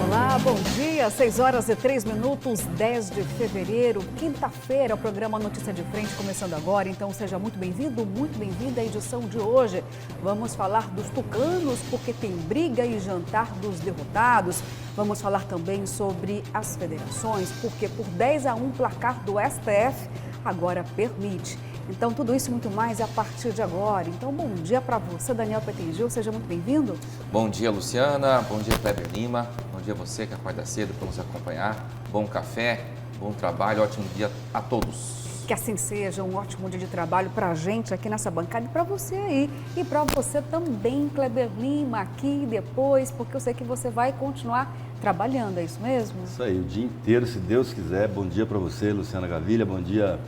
Olá, bom dia, 6h03, 10 de fevereiro, quinta-feira, o programa Notícia de Frente começando agora, então seja muito bem-vindo, muito bem-vinda à edição de hoje. Vamos falar dos tucanos, porque tem briga e jantar dos derrotados. Vamos falar também sobre as federações, porque por 10-1 placar do STF agora permite. Então, tudo isso e muito mais a partir de agora. Então, bom dia para você, Daniel Petengil, seja muito bem-vindo. Bom dia, Luciana. Bom dia, Kleber Lima. Bom dia a você que acorda cedo para nos acompanhar. Bom café, bom trabalho, ótimo dia a todos. Que assim seja, um ótimo dia de trabalho para a gente aqui nessa bancada e para você aí. E para você também, Kleber Lima, aqui e depois, porque eu sei que você vai continuar trabalhando, é isso mesmo? Isso aí, o dia inteiro, se Deus quiser. Bom dia para você, Luciana Gavilha. Bom dia,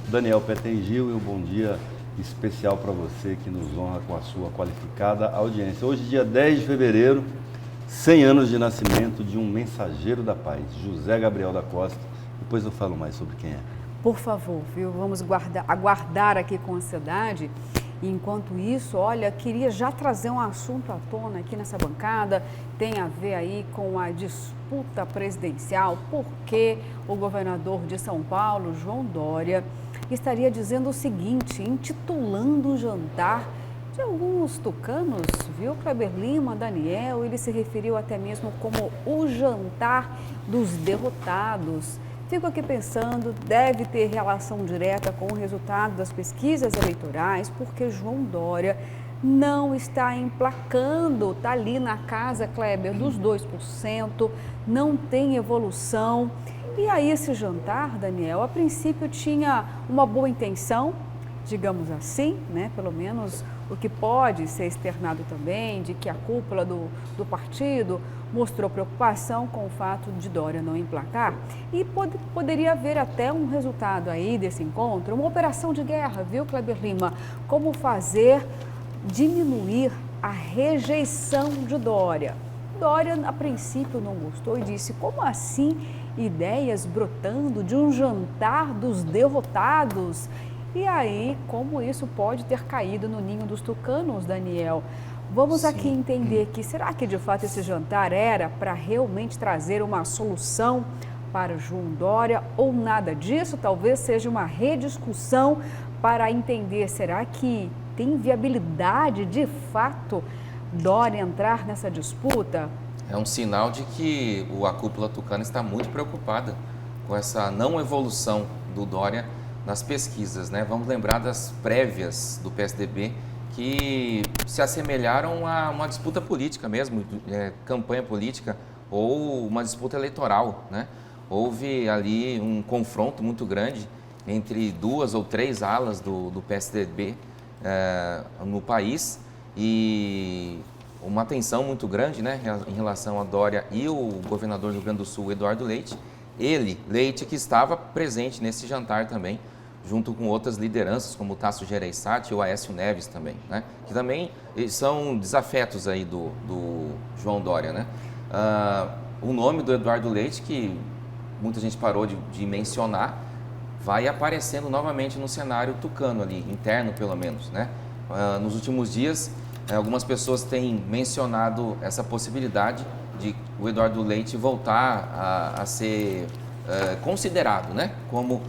Daniel Petengil, e um bom dia especial para você que nos honra com a sua qualificada audiência. Hoje, dia 10 de fevereiro, 100 anos de nascimento de um mensageiro da paz, José Gabriel da Costa. Depois eu falo mais sobre quem é. Por favor, viu? Vamos aguardar aqui com ansiedade. E enquanto isso, olha, queria já trazer um assunto à tona aqui nessa bancada, tem a ver aí com a disputa presidencial, porque o governador de São Paulo, João Dória, estaria dizendo o seguinte, intitulando o jantar de alguns tucanos, viu, Kleber Lima, Daniel, ele se referiu até mesmo como o jantar dos derrotados. Fico aqui pensando, deve ter relação direta com o resultado das pesquisas eleitorais, porque João Dória não está emplacando, está ali na casa, Kleber, dos 2%, não tem evolução. E aí esse jantar, Daniel, a princípio tinha uma boa intenção, digamos assim, né? Pelo menos o que pode ser externado também, de que a cúpula do partido mostrou preocupação com o fato de Dória não emplacar e poderia haver até um resultado aí desse encontro, uma operação de guerra, viu, Kleber Lima? Como fazer diminuir a rejeição de Dória. Dória, a princípio, não gostou e disse, como assim ideias brotando de um jantar dos derrotados? E aí, como isso pode ter caído no ninho dos tucanos, Daniel? Vamos aqui entender que será que de fato esse jantar era para realmente trazer uma solução para João Dória ou nada disso? Talvez seja uma rediscussão para entender, será que tem viabilidade de fato Dória entrar nessa disputa? É um sinal de que a cúpula tucana está muito preocupada com essa não evolução do Dória nas pesquisas, né? Vamos lembrar das prévias do PSDB que se assemelharam a uma disputa política mesmo, campanha política ou uma disputa eleitoral, né? Houve ali um confronto muito grande entre duas ou três alas do PSDB no país e uma tensão muito grande, né, em relação a Dória e o governador do Rio Grande do Sul, Eduardo Leite. Leite, que estava presente nesse jantar também, junto com outras lideranças, como o Tasso Gereissati e o Aécio Neves também, né? Que também são desafetos aí do João Dória, né? O nome do Eduardo Leite, que muita gente parou de mencionar, vai aparecendo novamente no cenário tucano ali, interno pelo menos, né? Nos últimos dias, algumas pessoas têm mencionado essa possibilidade de o Eduardo Leite voltar a ser considerado, né, como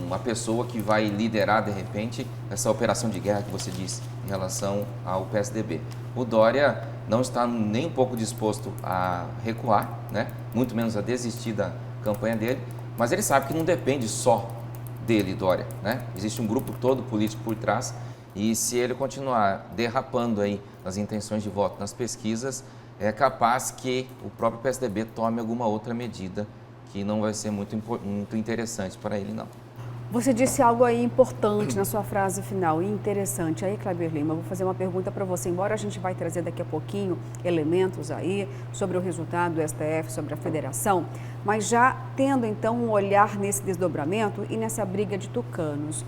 uma pessoa que vai liderar, de repente, essa operação de guerra que você disse em relação ao PSDB. O Dória não está nem um pouco disposto a recuar, né, muito menos a desistir da campanha dele, mas ele sabe que não depende só dele, Dória, né? Existe um grupo todo político por trás e se ele continuar derrapando aí nas intenções de voto nas pesquisas, é capaz que o próprio PSDB tome alguma outra medida que não vai ser muito interessante para ele, não. Você disse algo aí importante na sua frase final e interessante. Aí, Kleber Lima, eu vou fazer uma pergunta para você, embora a gente vai trazer daqui a pouquinho elementos aí sobre o resultado do STF, sobre a federação, mas já tendo então um olhar nesse desdobramento e nessa briga de tucanos.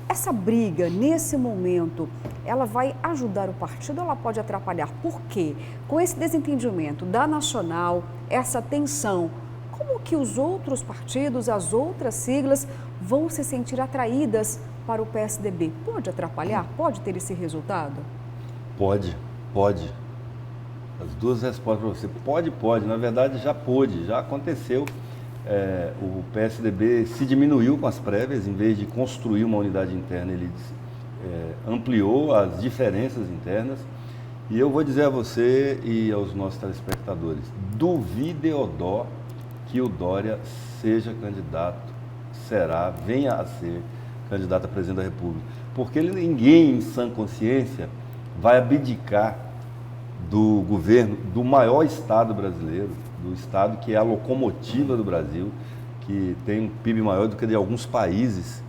Essa briga, nesse momento, ela vai ajudar o partido ou ela pode atrapalhar? Por quê? Com esse desentendimento da Nacional, essa tensão, como que os outros partidos, as outras siglas vão se sentir atraídas para o PSDB? Pode atrapalhar? Pode ter esse resultado? Pode. As duas respostas para você. Pode. Na verdade, já pôde, já aconteceu. O PSDB se diminuiu com as prévias, em vez de construir uma unidade interna, ele ampliou as diferenças internas. E eu vou dizer a você e aos nossos telespectadores, duvide, Odó, que o Dória seja candidato, venha a ser candidato a presidente da República. Porque ninguém em sã consciência vai abdicar do governo do maior estado brasileiro, do estado que é a locomotiva do Brasil, que tem um PIB maior do que de alguns países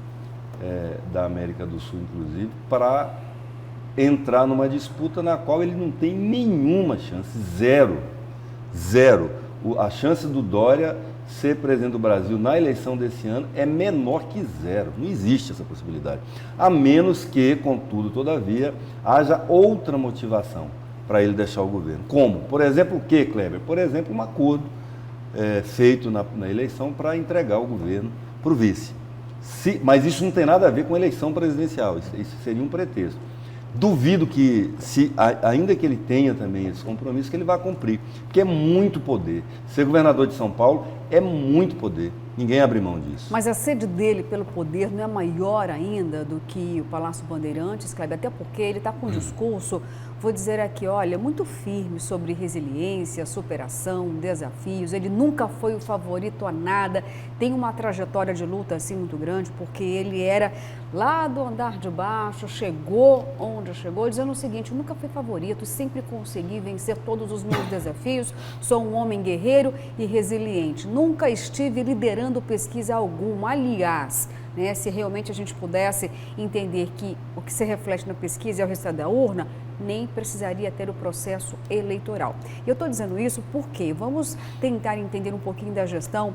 da América do Sul, inclusive, para entrar numa disputa na qual ele não tem nenhuma chance, zero. A chance do Dória ser presidente do Brasil na eleição desse ano é menor que zero, não existe essa possibilidade. A menos que, contudo, todavia, haja outra motivação para ele deixar o governo. Como? Por exemplo, o que, Kleber? Por exemplo, um acordo feito na eleição para entregar o governo para o vice. Mas isso não tem nada a ver com a eleição presidencial, isso seria um pretexto. Duvido que, ainda que ele tenha também esse compromisso, que ele vá cumprir, porque é muito poder. Ser governador de São Paulo é muito poder. Ninguém abre mão disso. Mas a sede dele pelo poder não é maior ainda do que o Palácio Bandeirantes, Kleber? Até porque ele está com um discurso, vou dizer aqui, olha, muito firme sobre resiliência, superação, desafios. Ele nunca foi o favorito a nada, tem uma trajetória de luta assim muito grande, porque ele era lá do andar de baixo, chegou onde chegou, dizendo o seguinte: nunca fui favorito, sempre consegui vencer todos os meus desafios, sou um homem guerreiro e resiliente, nunca estive liderando pesquisa alguma. Aliás, né, se realmente a gente pudesse entender que o que se reflete na pesquisa é o resultado da urna, nem precisaria ter o processo eleitoral. Eu estou dizendo isso porque vamos tentar entender um pouquinho da gestão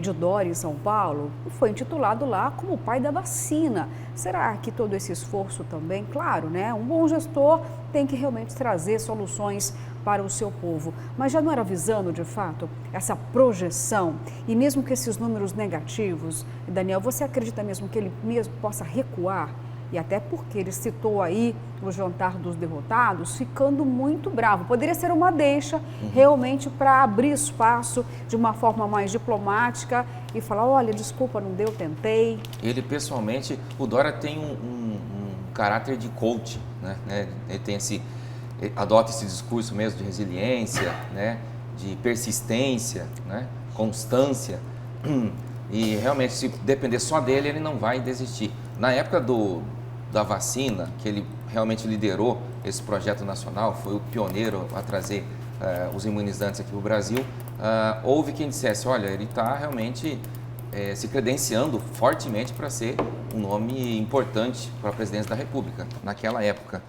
de Dória em São Paulo. Foi intitulado lá como o pai da vacina. Será que todo esse esforço também, claro, né? Um bom gestor tem que realmente trazer soluções para o seu povo. Mas já não era visando, de fato, essa projeção? E mesmo que esses números negativos, Daniel, você acredita mesmo que ele mesmo possa recuar? E até porque ele citou aí o jantar dos derrotados, ficando muito bravo. Poderia ser uma deixa realmente para abrir espaço de uma forma mais diplomática e falar: olha, desculpa, não deu, tentei. Ele pessoalmente, o Dória tem um caráter de coach, né? Ele tem adota esse discurso mesmo de resiliência, né? De persistência, né? Constância. E realmente, se depender só dele, ele não vai desistir. Na época da vacina, que ele realmente liderou esse projeto nacional, foi o pioneiro a trazer os imunizantes aqui para o Brasil, houve quem dissesse: olha, ele está realmente se credenciando fortemente para ser um nome importante para a presidência da República, naquela época.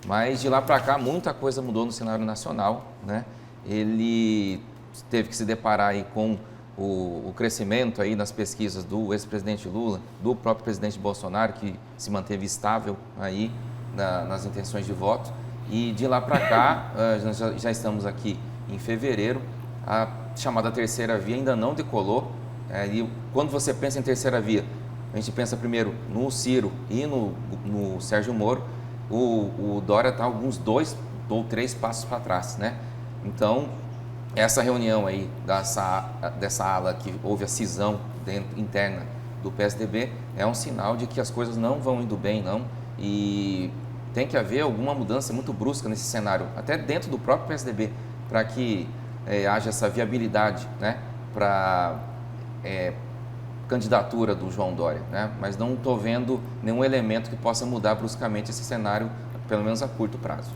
Mas de lá para cá, muita coisa mudou no cenário nacional, né? Ele teve que se deparar aí com o crescimento aí nas pesquisas do ex-presidente Lula, do próprio presidente Bolsonaro, que se manteve estável aí nas intenções de voto. E de lá para cá, nós já estamos aqui em fevereiro, a chamada terceira via ainda não decolou. E quando você pensa em terceira via, a gente pensa primeiro no Ciro e no Sérgio Moro. O Dória está alguns 2 ou 3 passos para trás, né? Então, essa reunião aí dessa ala que houve a cisão interna do PSDB é um sinal de que as coisas não vão indo bem, não. E tem que haver alguma mudança muito brusca nesse cenário, até dentro do próprio PSDB, para que haja essa viabilidade, né, para candidatura do João Dória, né? Mas não estou vendo nenhum elemento que possa mudar bruscamente esse cenário, pelo menos a curto prazo.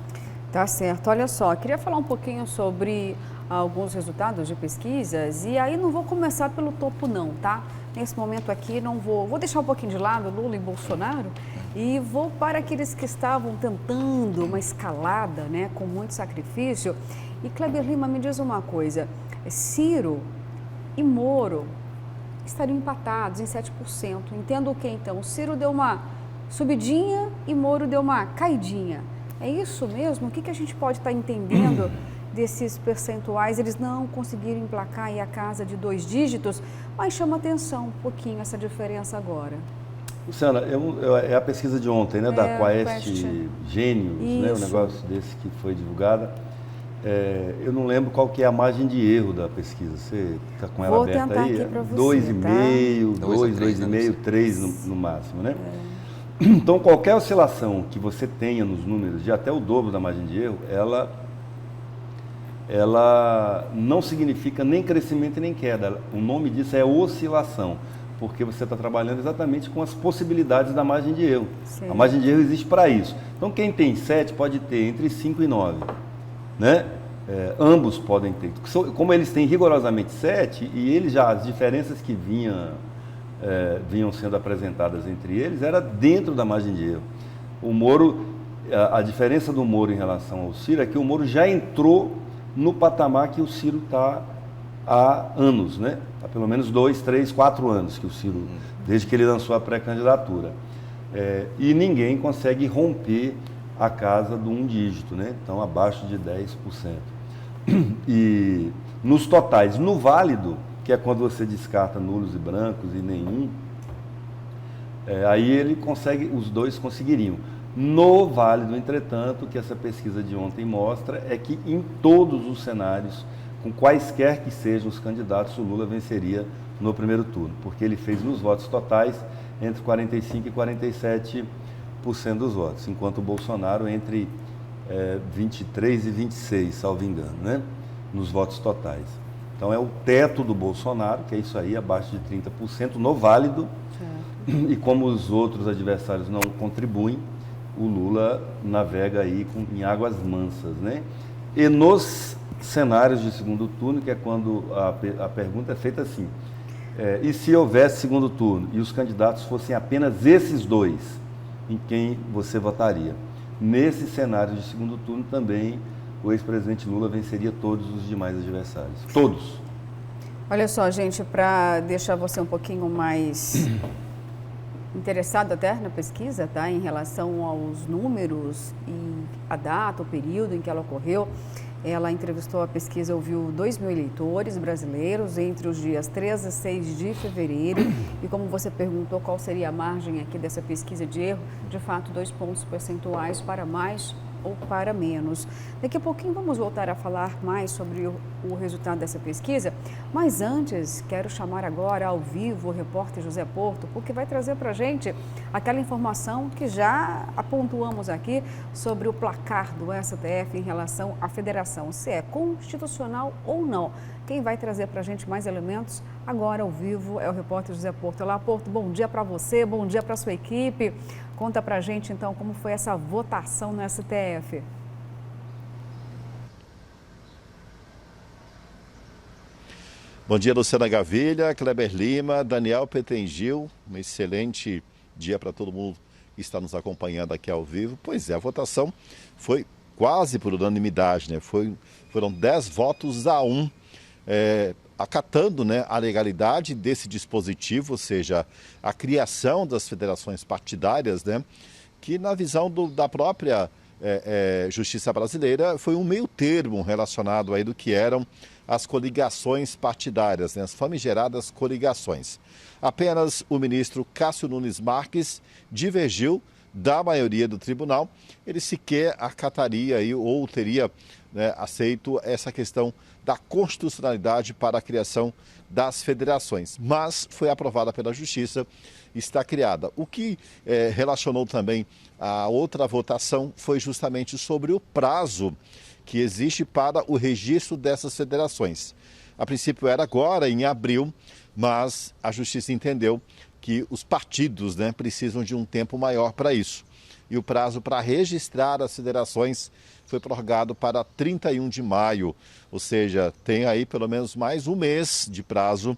Tá certo. Olha só, queria falar um pouquinho sobre alguns resultados de pesquisas e aí não vou começar pelo topo não, tá? Nesse momento aqui não vou deixar um pouquinho de lado Lula e Bolsonaro e vou para aqueles que estavam tentando uma escalada, né, com muito sacrifício. E Kleber Lima, me diz uma coisa: Ciro e Moro estariam empatados em 7%. Entendo o que então? O Ciro deu uma subidinha e Moro deu uma caidinha. É isso mesmo? O que a gente pode estar entendendo desses percentuais? Eles não conseguiram emplacar aí a casa de 2 dígitos, mas chama atenção um pouquinho essa diferença agora. Luciana, é a pesquisa de ontem, né, da Quest Genius, né, um negócio desse que foi divulgada. Eu não lembro qual que é a margem de erro da pesquisa. Você está com ela Vou aberta tentar aí? aqui para você, 2,5, tá? 2,5, 3 no máximo, né? Então, qualquer oscilação que você tenha nos números de até o dobro da margem de erro, ela não significa nem crescimento e nem queda. O nome disso é oscilação, porque você está trabalhando exatamente com as possibilidades da margem de erro. Sim. A margem de erro existe para isso. Então, quem tem 7 pode ter entre 5 e 9, né? Ambos podem ter. Como eles têm rigorosamente 7, e eles já, as diferenças que vinham sendo apresentadas entre eles era dentro da margem de erro. O Moro, a diferença do Moro em relação ao Ciro é que o Moro já entrou no patamar que o Ciro está há anos, né? Há pelo menos 2, 3, 4 anos que o Ciro, desde que ele lançou a pré-candidatura. E ninguém consegue romper a casa do 1 dígito, né? Então abaixo de 10%. E nos totais, no válido, que é quando você descarta nulos e brancos e nenhum, aí ele consegue, os dois conseguiriam. No válido, entretanto, o que essa pesquisa de ontem mostra é que em todos os cenários, com quaisquer que sejam os candidatos, o Lula venceria no primeiro turno, porque ele fez nos votos totais entre 45% e 47% dos votos, enquanto o Bolsonaro entre 23% e 26%, salvo engano, né? Nos votos totais. Então é o teto do Bolsonaro, que é isso aí, abaixo de 30% no válido, e como os outros adversários não contribuem, o Lula navega aí em águas mansas, né? E nos cenários de segundo turno, que é quando a pergunta é feita assim, e se houvesse segundo turno e os candidatos fossem apenas esses dois, em quem você votaria? Nesse cenário de segundo turno também o ex-presidente Lula venceria todos os demais adversários. Todos. Olha só, gente, para deixar você um pouquinho mais interessado até na pesquisa, tá? Em relação aos números e a data, o período em que ela ocorreu, ela entrevistou, a pesquisa ouviu 2.000 eleitores brasileiros entre os dias 3 a 6 de fevereiro. E como você perguntou qual seria a margem aqui dessa pesquisa de erro, de fato 2 pontos percentuais para mais ou para menos. Daqui a pouquinho vamos voltar a falar mais sobre o resultado dessa pesquisa, mas antes quero chamar agora ao vivo o repórter José Porto, porque vai trazer para a gente aquela informação que já apontuamos aqui sobre o placar do STF em relação à federação, se é constitucional ou não. Quem vai trazer para a gente mais elementos agora ao vivo é o repórter José Porto. Olá, Porto, bom dia para você, bom dia para a sua equipe. Conta pra gente, então, como foi essa votação no STF. Bom dia, Luciana Gavilha, Kleber Lima, Daniel Petengil. Um excelente dia para todo mundo que está nos acompanhando aqui ao vivo. Pois é, a votação foi quase por unanimidade, né? Foram 10 votos a 1, acatando, né, a legalidade desse dispositivo, ou seja, a criação das federações partidárias, né, que na visão da própria justiça brasileira foi um meio termo relacionado aí do que eram as coligações partidárias, né, as famigeradas coligações. Apenas o ministro Cássio Nunes Marques divergiu da maioria do tribunal. Ele sequer acataria aí, ou teria, né, aceito essa questão da constitucionalidade para a criação das federações, mas foi aprovada pela Justiça, está criada. O que relacionou também a outra votação foi justamente sobre o prazo que existe para o registro dessas federações. A princípio era agora, em abril, mas a Justiça entendeu que os partidos, né, precisam de um tempo maior para isso. E o prazo para registrar as federações foi prorrogado para 31 de maio, ou seja, tem aí pelo menos mais um mês de prazo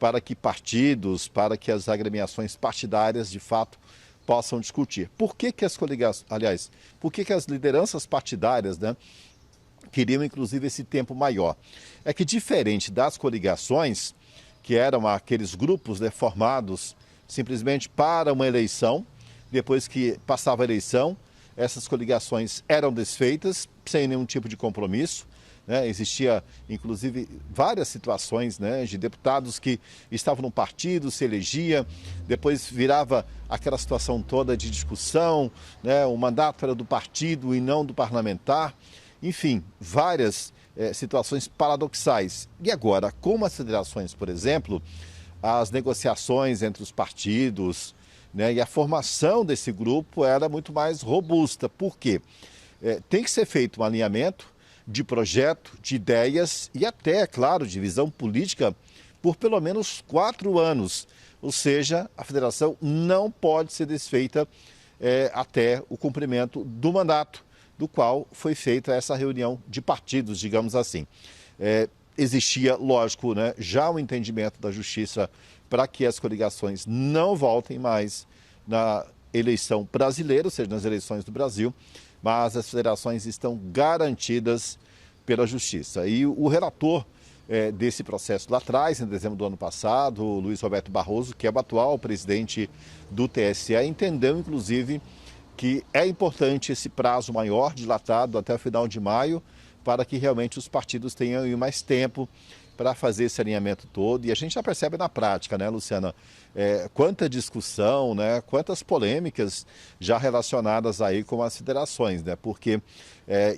para que partidos, para que as agremiações partidárias, de fato, possam discutir. Por que as coligações, aliás, por que as lideranças partidárias, né, queriam inclusive esse tempo maior? É que diferente das coligações, que eram aqueles grupos, né, formados simplesmente para uma eleição, depois que passava a eleição, essas coligações eram desfeitas sem nenhum tipo de compromisso, né? Existia, inclusive, várias situações, né, de deputados que estavam no partido, se elegia, depois virava aquela situação toda de discussão, né? O mandato era do partido e não do parlamentar. enfim, várias situações paradoxais. E agora, como as federações, por exemplo, as negociações entre os partidos, né, e a formação desse grupo era muito mais robusta. Por quê? Tem que ser feito um alinhamento de projeto, de ideias e até, claro, de visão política por pelo menos 4 anos. Ou seja, a federação não pode ser desfeita até o cumprimento do mandato, do qual foi feita essa reunião de partidos, digamos assim. Existia, lógico, né, já o entendimento da Justiça para que as coligações não voltem mais na eleição brasileira, ou seja, nas eleições do Brasil, mas as federações estão garantidas pela Justiça. E o relator desse processo lá atrás, em dezembro do ano passado, o Luiz Roberto Barroso, que é o atual presidente do TSE, entendeu, inclusive, que é importante esse prazo maior, dilatado até o final de maio, para que realmente os partidos tenham mais tempo para fazer esse alinhamento todo. E a gente já percebe na prática, né, Luciana, quanta discussão, né, quantas polêmicas já relacionadas aí com as federações, né, porque,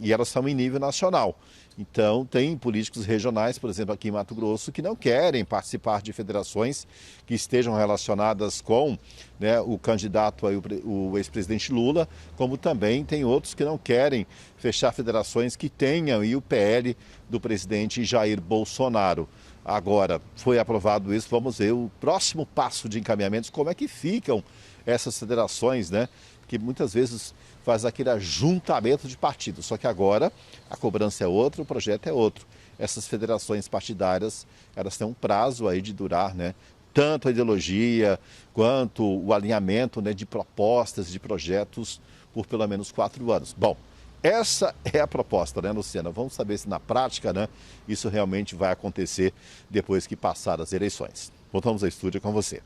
e elas são em nível nacional. Então, tem políticos regionais, por exemplo, aqui em Mato Grosso, que não querem participar de federações que estejam relacionadas com, né, o candidato, aí, o ex-presidente Lula, como também tem outros que não querem fechar federações que tenham aí, o PL do presidente Jair Bolsonaro. Agora, foi aprovado isso, vamos ver o próximo passo de encaminhamentos, como é que ficam essas federações, né? Que muitas vezes faz aquele ajuntamento de partidos, só que agora a cobrança é outra, o projeto é outro. Essas federações partidárias, elas têm um prazo aí de durar, né, tanto a ideologia quanto o alinhamento, né, de propostas, de projetos por pelo menos 4 anos. Bom, essa é a proposta, né, Luciana? Vamos saber se na prática, né, isso realmente vai acontecer depois que passar as eleições. Voltamos ao estúdio com você.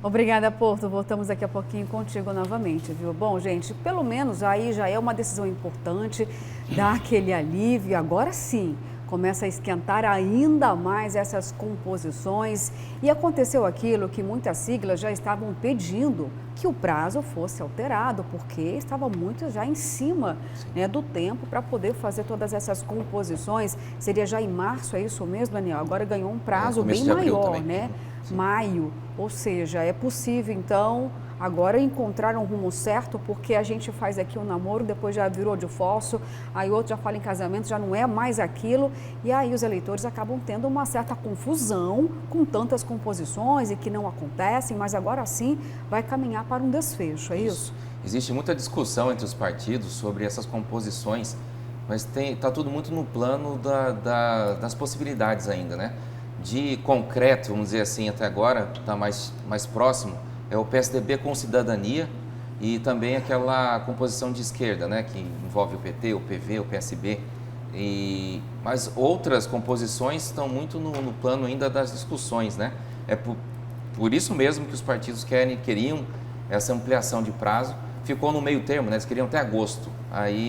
Obrigada, Porto. Voltamos daqui a pouquinho contigo novamente, viu? Bom, gente, pelo menos aí já é uma decisão importante, dá aquele alívio. Agora sim, começa a esquentar ainda mais essas composições. E aconteceu aquilo que muitas siglas já estavam pedindo, que o prazo fosse alterado, porque estava muito já em cima, né, do tempo para poder fazer todas essas composições. Seria já em março, é isso mesmo, Daniel? Agora ganhou um prazo bem maior, né? Sim. Maio, ou seja, é possível então agora encontrar um rumo certo, porque a gente faz aqui um namoro, depois já virou divórcio, aí outro já fala em casamento, já não é mais aquilo, e aí os eleitores acabam tendo uma certa confusão com tantas composições e que não acontecem, mas agora sim vai caminhar para um desfecho, é isso? Existe muita discussão entre os partidos sobre essas composições, mas está tudo muito no plano das possibilidades ainda, né? De concreto, vamos dizer assim, até agora, está mais próximo, é o PSDB com cidadania e também aquela composição de esquerda, né, que envolve o PT, o PV, o PSB. Mas outras composições estão muito no plano ainda das discussões, né? É por isso mesmo que os partidos queriam essa ampliação de prazo. Ficou no meio termo, né? Eles queriam até agosto,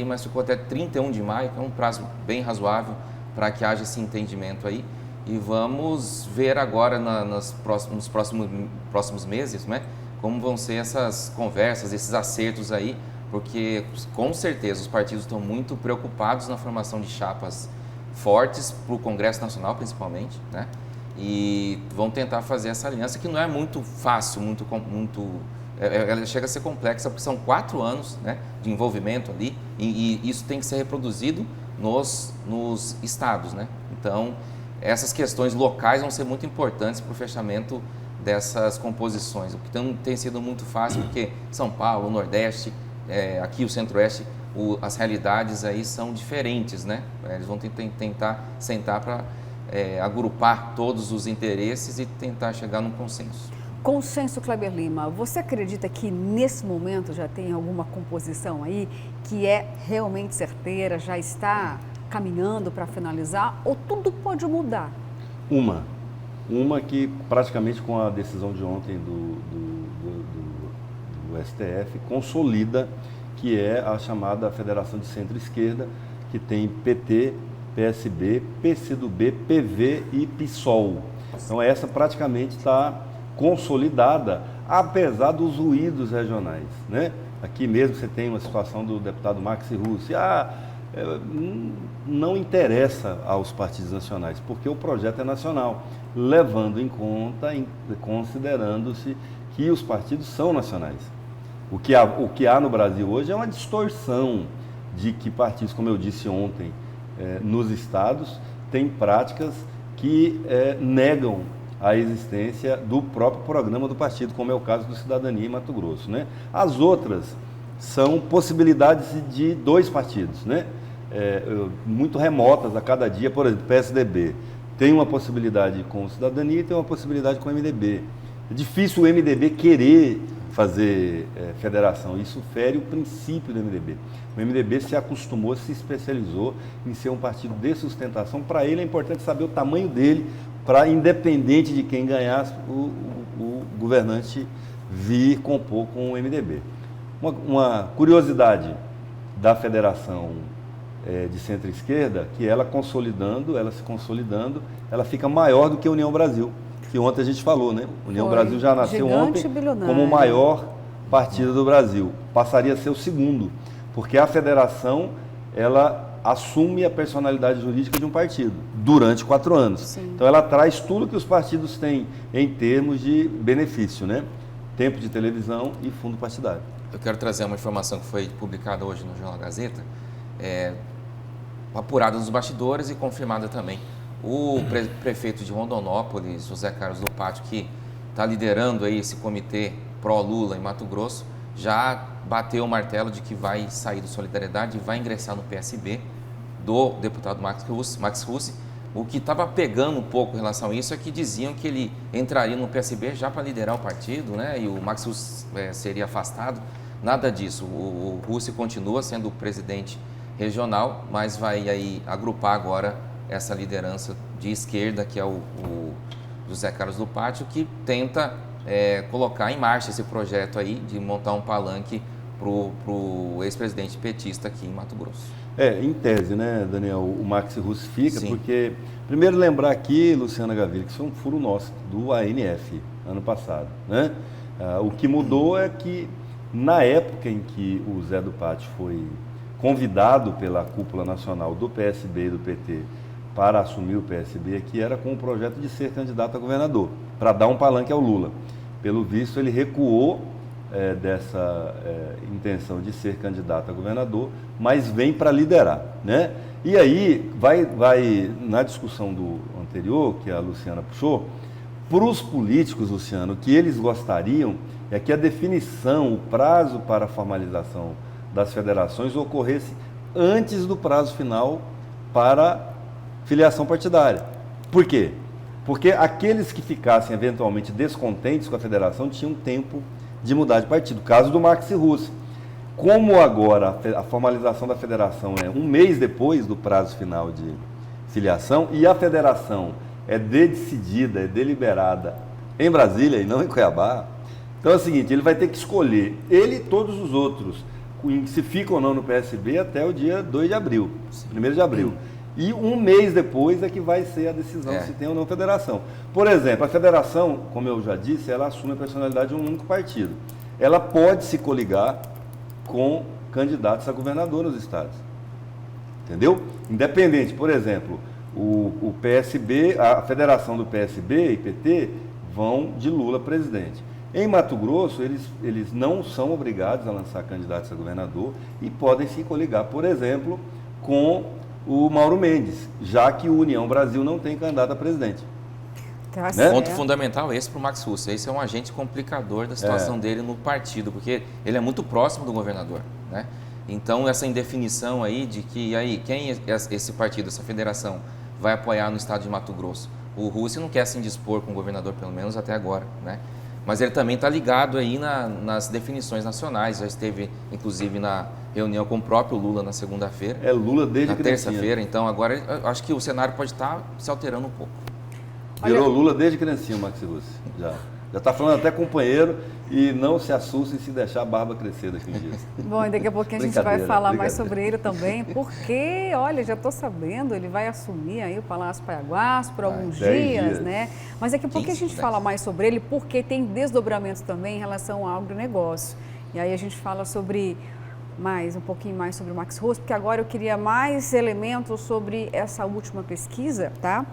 mas ficou até 31 de maio, que é um prazo bem razoável para que haja esse entendimento aí. E vamos ver agora nos próximos meses, né, como vão ser essas conversas, esses acertos aí, porque com certeza os partidos estão muito preocupados na formação de chapas fortes para o Congresso Nacional, principalmente, né, e vão tentar fazer essa aliança, que não é muito fácil, ela chega a ser complexa, porque são 4 anos, né, de envolvimento ali, e isso tem que ser reproduzido nos estados, né, então essas questões locais vão ser muito importantes para o fechamento dessas composições, o que não tem sido muito fácil, porque São Paulo, o Nordeste, aqui o Centro-Oeste, as realidades aí são diferentes, né? Eles vão tentar sentar para agrupar todos os interesses e tentar chegar num consenso. Consenso, Kleber Lima, você acredita que nesse momento já tem alguma composição aí que é realmente certeira, já está caminhando para finalizar, ou tudo pode mudar? Uma que praticamente com a decisão de ontem do STF consolida, que é a chamada Federação de Centro-Esquerda, que tem PT, PSB, PCdoB, PV e PSOL. Então essa praticamente está consolidada, apesar dos ruídos regionais, né? Aqui mesmo você tem uma situação do deputado Maxi Russi, não interessa aos partidos nacionais, porque o projeto é nacional, levando em conta, considerando-se que os partidos são nacionais. O que há no Brasil hoje é uma distorção de que partidos, como eu disse ontem, nos estados, têm práticas que negam a existência do próprio programa do partido, como é o caso do Cidadania em Mato Grosso, né? As outras são possibilidades de dois partidos, né? Muito remotas a cada dia. Por exemplo, o PSDB tem uma possibilidade com o Cidadania e tem uma possibilidade com o MDB. É difícil o MDB querer fazer federação, isso fere o princípio do MDB. O MDB se acostumou, se especializou em ser um partido de sustentação. Para ele é importante saber o tamanho dele, para, independente de quem ganhar, o governante vir compor com o MDB. Uma curiosidade da federação de centro-esquerda, que ela se consolidando, ela fica maior do que a União Brasil, que ontem a gente falou, né? União Brasil já nasceu ontem como o maior partido do Brasil. Passaria a ser o segundo, porque a federação, ela assume a personalidade jurídica de um partido durante 4 anos. Sim. Então ela traz tudo que os partidos têm em termos de benefício, né? Tempo de televisão e fundo partidário. Eu quero trazer uma informação que foi publicada hoje no Jornal Gazeta, apurada nos bastidores e confirmada também. O prefeito de Rondonópolis, José Carlos do Pátio, que está liderando aí esse comitê pró-Lula em Mato Grosso, já bateu o martelo de que vai sair do Solidariedade e vai ingressar no PSB do deputado Max Russi. O que estava pegando um pouco em relação a isso é que diziam que ele entraria no PSB já para liderar o partido, né? E o Max Russi seria afastado. Nada disso. O Russi continua sendo o presidente regional, mas vai aí agrupar agora essa liderança de esquerda, que é o José Carlos do Pátio, que tenta colocar em marcha esse projeto aí de montar um palanque para o ex-presidente petista aqui em Mato Grosso. Em tese, né, Daniel, o Max Russi fica, Sim. Porque, primeiro lembrar aqui, Luciana Gavilha, que isso foi um furo nosso, do ANF, ano passado, né? O que mudou é que, na época em que o Zé do Pátio foi convidado pela cúpula nacional do PSB e do PT para assumir o PSB, que era com o projeto de ser candidato a governador, para dar um palanque ao Lula. Pelo visto, ele recuou dessa intenção de ser candidato a governador, mas vem para liderar, né? E aí, vai na discussão do anterior, que a Luciana puxou, para os políticos, Luciano, o que eles gostariam é que a definição, o prazo para a formalização das federações ocorresse antes do prazo final para filiação partidária. Por quê? Porque aqueles que ficassem eventualmente descontentes com a federação tinham tempo de mudar de partido. Caso do Max Russi. Como agora a formalização da federação é 1 mês depois do prazo final de filiação e a federação é decidida, é deliberada em Brasília e não em Cuiabá, então é o seguinte, ele vai ter que escolher, ele e todos os outros, se ficam ou não no PSB até o dia 2 de abril, 1º de abril. E 1 mês depois é que vai ser a decisão se tem ou não federação. Por exemplo, a federação, como eu já disse, ela assume a personalidade de um único partido. Ela pode se coligar com candidatos a governador nos estados. Entendeu? Independente, por exemplo, o PSB, a federação do PSB e PT vão de Lula presidente. Em Mato Grosso, eles não são obrigados a lançar candidatos a governador e podem se coligar, por exemplo, com o Mauro Mendes, já que o União Brasil não tem candidato a presidente. Tá, né? Ponto fundamental esse para o Max Russi. Esse é um agente complicador da situação dele no partido, porque ele é muito próximo do governador, né? Então, essa indefinição aí de que quem esse partido, essa federação, vai apoiar no estado de Mato Grosso? O Russi não quer se indispor com o governador, pelo menos até agora, né? Mas ele também está ligado aí nas definições nacionais. Já esteve, inclusive, na reunião com o próprio Lula na segunda-feira. É Lula desde na terça-feira. Então, agora, eu acho que o cenário pode estar se alterando um pouco. Virou Lula desde criancinha, o Max Russi. Já está falando até companheiro e não se assustem se deixar a barba crescer daqui uns dias. Bom, e daqui a pouquinho a gente vai falar mais sobre ele também, porque, olha, já estou sabendo, ele vai assumir aí o Palácio Paiaguás por alguns dias, né? Mas daqui a pouco a gente fala mais sobre ele, porque tem desdobramentos também em relação ao agronegócio. E aí a gente fala sobre um pouquinho mais sobre o Max Rosa, porque agora eu queria mais elementos sobre essa última pesquisa, tá?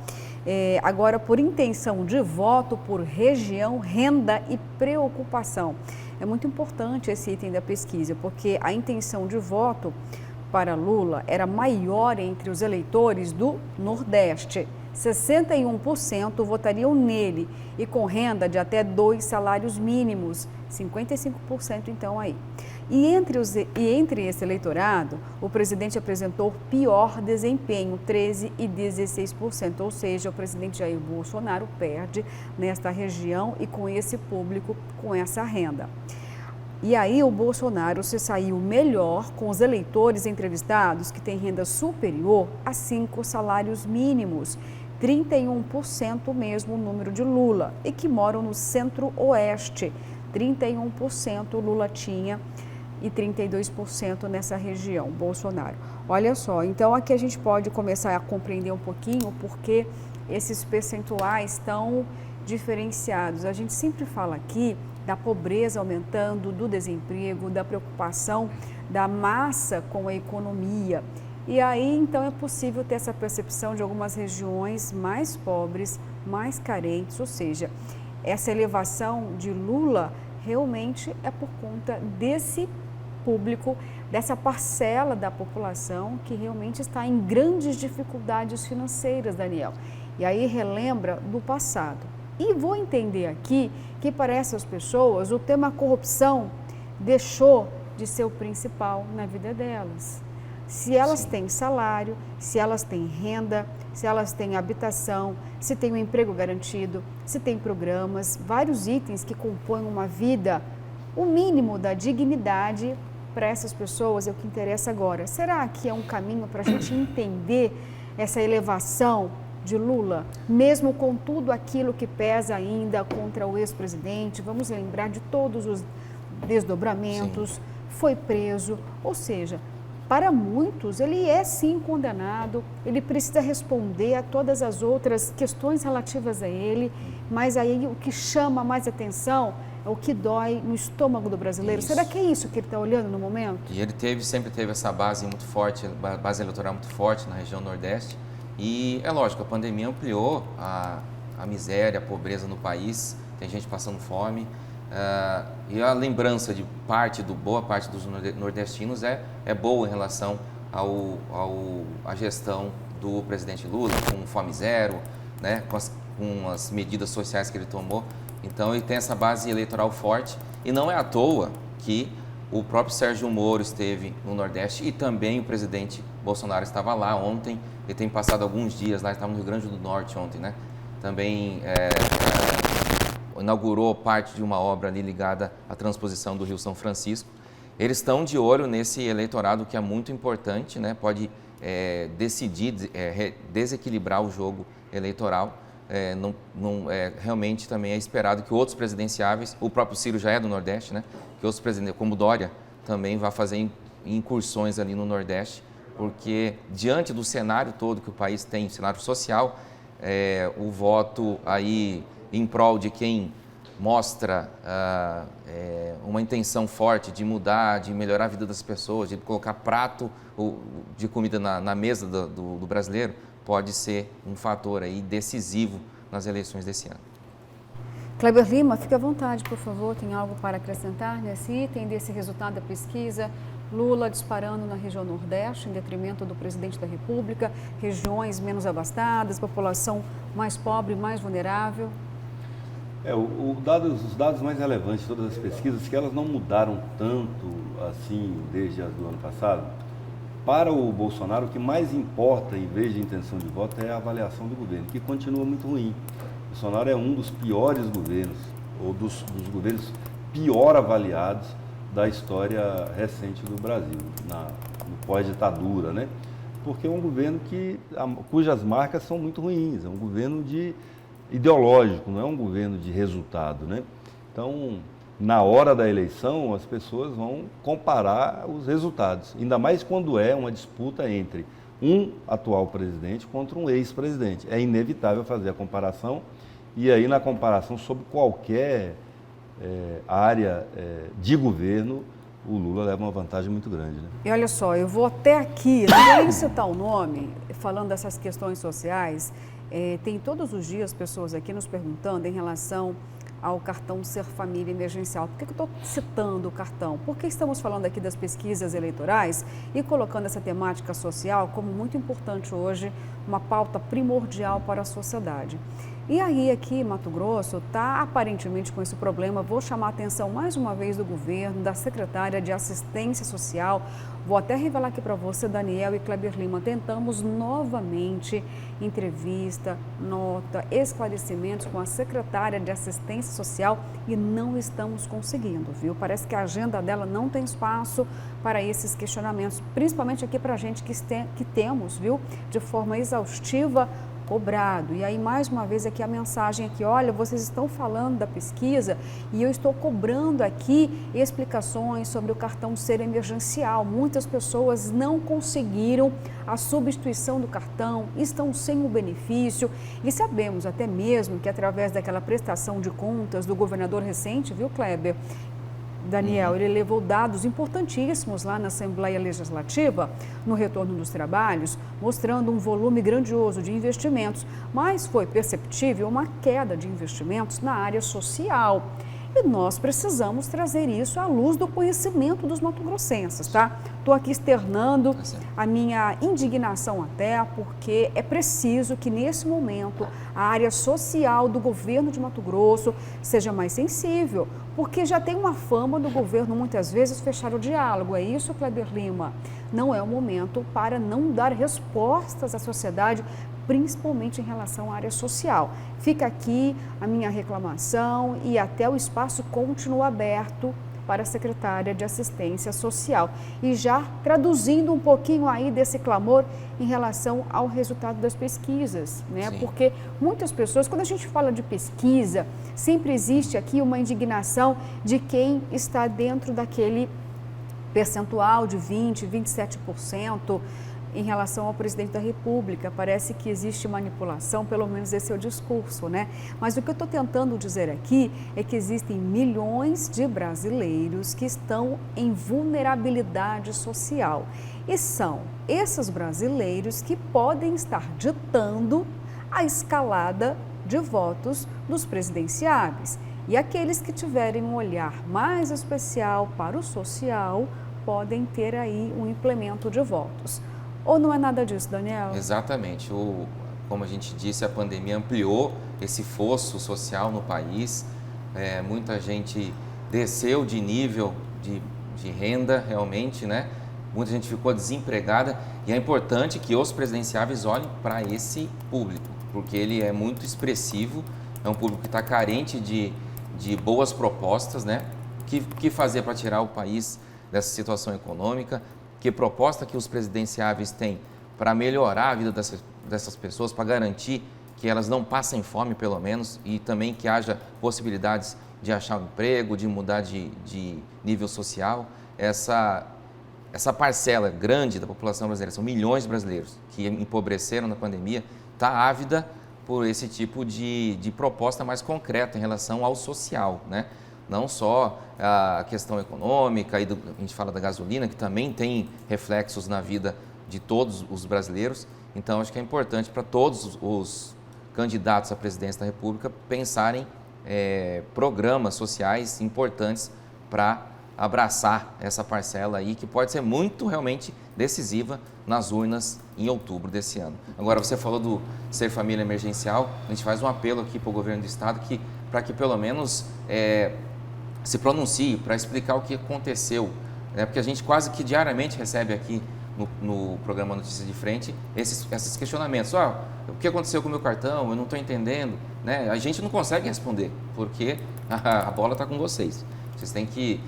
Agora, por intenção de voto, por região, renda e preocupação. É muito importante esse item da pesquisa, porque a intenção de voto para Lula era maior entre os eleitores do Nordeste. 61% votariam nele e com renda de até 2 salários mínimos, 55% então aí. E entre esse eleitorado, o presidente apresentou pior desempenho, 13% e 16%, ou seja, o presidente Jair Bolsonaro perde nesta região e com esse público, com essa renda. E aí o Bolsonaro se saiu melhor com os eleitores entrevistados que têm renda superior a 5 salários mínimos, 31% mesmo o número de Lula, e que moram no centro-oeste, 31% Lula tinha e 32% nessa região, Bolsonaro. Olha só, então aqui a gente pode começar a compreender um pouquinho porque esses percentuais estão diferenciados. A gente sempre fala aqui da pobreza aumentando, do desemprego, da preocupação da massa com a economia. E aí, então, é possível ter essa percepção de algumas regiões mais pobres, mais carentes, ou seja, essa elevação de Lula realmente é por conta desse público, dessa parcela da população que realmente está em grandes dificuldades financeiras, Daniel. E aí relembra do passado. E vou entender aqui que para essas pessoas o tema corrupção deixou de ser o principal na vida delas. Se elas têm salário, se elas têm renda, se elas têm habitação, se têm um emprego garantido, se têm programas, vários itens que compõem uma vida, o mínimo da dignidade para essas pessoas é o que interessa agora. Será que é um caminho para a gente entender essa elevação de Lula, mesmo com tudo aquilo que pesa ainda contra o ex-presidente? Vamos lembrar de todos os desdobramentos, sim. Foi preso, ou seja, para muitos ele é sim condenado, ele precisa responder a todas as outras questões relativas a ele, mas aí o que chama mais atenção é o que dói no estômago do brasileiro. Isso. Será que é isso que ele está olhando no momento? E ele sempre teve essa base muito forte, base eleitoral muito forte na região Nordeste. E é lógico, a pandemia ampliou a miséria, a pobreza no país, tem gente passando fome. E a lembrança de boa parte dos nordestinos é boa em relação à gestão do presidente Lula, com Fome Zero, né, com as medidas sociais que ele tomou. Então ele tem essa base eleitoral forte e não é à toa que o próprio Sérgio Moro esteve no Nordeste e também o presidente Bolsonaro estava lá ontem. Ele tem passado alguns dias lá, estava no Rio Grande do Norte ontem, né? Também inaugurou parte de uma obra ali ligada à transposição do Rio São Francisco. Eles estão de olho nesse eleitorado que é muito importante, né? Pode desequilibrar o jogo eleitoral. Realmente também é esperado que outros presidenciáveis, o próprio Ciro já é do Nordeste, né? Que outros presidentes, como Dória, também vá fazer incursões ali no Nordeste, porque diante do cenário todo que o país tem, cenário social, o voto aí em prol de quem mostra uma intenção forte de mudar, de melhorar a vida das pessoas, de colocar prato de comida na mesa do brasileiro, pode ser um fator aí decisivo nas eleições desse ano. Kleber Lima, fique à vontade, por favor. Tem algo para acrescentar nesse item, desse resultado da pesquisa? Lula disparando na região Nordeste, em detrimento do presidente da República, regiões menos abastadas, população mais pobre, mais vulnerável. Os dados mais relevantes de todas as pesquisas, que elas não mudaram tanto assim desde as do ano passado. Para o Bolsonaro, o que mais importa, em vez de intenção de voto, é a avaliação do governo, que continua muito ruim. O Bolsonaro é um dos piores governos, ou dos governos pior avaliados da história recente do Brasil, no pós-ditadura, né? Porque é um governo cujas marcas são muito ruins, é um governo ideológico, não é um governo de resultado, né? Então, na hora da eleição, as pessoas vão comparar os resultados, ainda mais quando é uma disputa entre um atual presidente contra um ex-presidente. É inevitável fazer a comparação, e aí na comparação sobre qualquer área de governo, o Lula leva uma vantagem muito grande, né? E olha só, eu vou até aqui, não vou nem citar o nome, falando dessas questões sociais, tem todos os dias pessoas aqui nos perguntando em relação ao cartão Ser Família Emergencial. Por que eu estou citando o cartão? Porque estamos falando aqui das pesquisas eleitorais e colocando essa temática social como muito importante hoje, uma pauta primordial para a sociedade. E aí aqui em Mato Grosso está aparentemente com esse problema. Vou chamar a atenção mais uma vez do governo, da secretária de Assistência Social. Vou até revelar aqui para você, Daniel e Kleber Lima, tentamos novamente entrevista, nota, esclarecimentos com a secretária de Assistência Social e não estamos conseguindo, viu? Parece que a agenda dela não tem espaço para esses questionamentos, principalmente aqui para a gente que temos, viu, de forma exaustiva, cobrado. E aí, mais uma vez, aqui a mensagem aqui, olha, vocês estão falando da pesquisa e eu estou cobrando aqui explicações sobre o cartão Ser Emergencial. Muitas pessoas não conseguiram a substituição do cartão, estão sem o benefício e sabemos até mesmo que através daquela prestação de contas do governador recente, viu, Kleber? Daniel, ele levou dados importantíssimos lá na Assembleia Legislativa, no retorno dos trabalhos, mostrando um volume grandioso de investimentos, mas foi perceptível uma queda de investimentos na área social. E nós precisamos trazer isso à luz do conhecimento dos mato-grossenses, tá? Estou aqui externando a minha indignação até, porque é preciso que nesse momento a área social do governo de Mato Grosso seja mais sensível, porque já tem uma fama do governo muitas vezes fechar o diálogo. É isso, Kleber Lima? Não é o momento para não dar respostas à sociedade, principalmente em relação à área social. Fica aqui a minha reclamação e até o espaço continua aberto para a secretária de Assistência Social. E já traduzindo um pouquinho aí desse clamor em relação ao resultado das pesquisas, né? Sim. Porque muitas pessoas, quando a gente fala de pesquisa, sempre existe aqui uma indignação de quem está dentro daquele percentual de 20%, 27%, em relação ao presidente da República. Parece que existe manipulação, pelo menos esse é o discurso, né? Mas o que eu estou tentando dizer aqui é que existem milhões de brasileiros que estão em vulnerabilidade social. E são esses brasileiros que podem estar ditando a escalada de votos dos presidenciáveis. E aqueles que tiverem um olhar mais especial para o social podem ter aí um implemento de votos. Ou não é nada disso, Daniel? Exatamente. Como a gente disse, a pandemia ampliou esse fosso social no país. Muita gente desceu de nível de renda, realmente, né? Muita gente ficou desempregada. E é importante que os presidenciáveis olhem para esse público, porque ele é muito expressivo, é um público que está carente de boas propostas, né? Que fazer para tirar o país dessa situação econômica? Que proposta que os presidenciáveis têm para melhorar a vida dessas pessoas, para garantir que elas não passem fome, pelo menos, e também que haja possibilidades de achar um emprego, de mudar de nível social. Essa parcela grande da população brasileira, são milhões de brasileiros que empobreceram na pandemia, está ávida por esse tipo de proposta mais concreta em relação ao social, né? Não só a questão econômica, a gente fala da gasolina, que também tem reflexos na vida de todos os brasileiros. Então, acho que é importante para todos os candidatos à presidência da República pensarem programas sociais importantes para abraçar essa parcela aí, que pode ser muito realmente decisiva nas urnas em outubro desse ano. Agora, você falou do Ser Família Emergencial, a gente faz um apelo aqui para o governo do estado para que pelo menos se pronuncie para explicar o que aconteceu, né? Porque a gente quase que diariamente recebe aqui no programa Notícias de Frente esses questionamentos. O que aconteceu com o meu cartão? Eu não estou entendendo, né? A gente não consegue responder, porque a bola está com vocês. Vocês têm que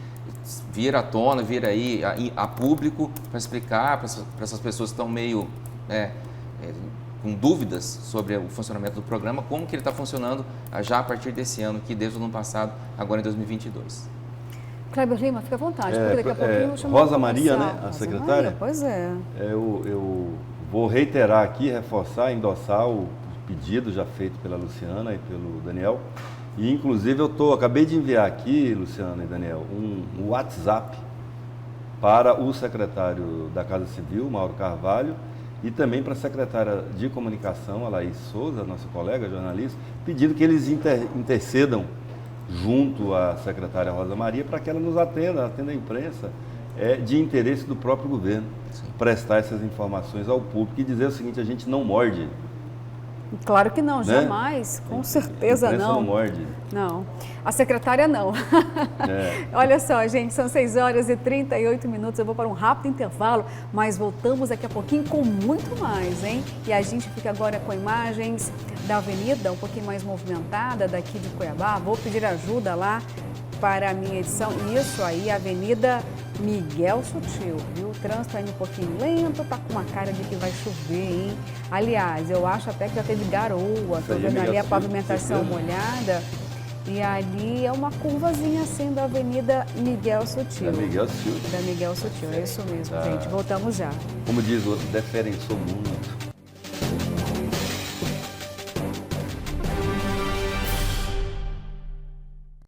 vir à tona, vir aí a público para explicar para essas pessoas que estão meio com dúvidas sobre o funcionamento do programa, como que ele está funcionando já a partir desse ano, que desde o ano passado, agora em 2022. Kleber Lima, fica à vontade, porque daqui a pouquinho eu chamo Rosa Maria, né, a secretária? Maria, pois é. Eu vou reiterar aqui, reforçar, endossar o pedido já feito pela Luciana e pelo Daniel. E, inclusive, acabei de enviar aqui, Luciana e Daniel, um WhatsApp para o secretário da Casa Civil, Mauro Carvalho, e também para a secretária de Comunicação, a Laís Souza, nossa colega jornalista, pedindo que eles intercedam junto à secretária Rosa Maria para que ela nos atenda a imprensa, de interesse do próprio governo, prestar essas informações ao público e dizer o seguinte: a gente não morde. Claro que não, né? Jamais, com certeza A imprensa não. não morde. Não, a secretária não. Olha só, gente, são 6 horas e 38 minutos, eu vou para um rápido intervalo, mas voltamos daqui a pouquinho com muito mais, hein? E a gente fica agora com imagens da avenida, um pouquinho mais movimentada daqui de Cuiabá. Vou pedir ajuda lá para a minha edição. Isso aí, Avenida Miguel Sutil, viu? O trânsito está indo um pouquinho lento, tá com uma cara de que vai chover, hein? Aliás, eu acho até que já teve garoa, tô vendo ali a pavimentação molhada. E ali é uma curvazinha assim da Avenida Miguel Sutil. Da Miguel Sutil. Da Miguel Sutil, é isso mesmo, gente. Voltamos já. Como diz o outro, diferenciou muito.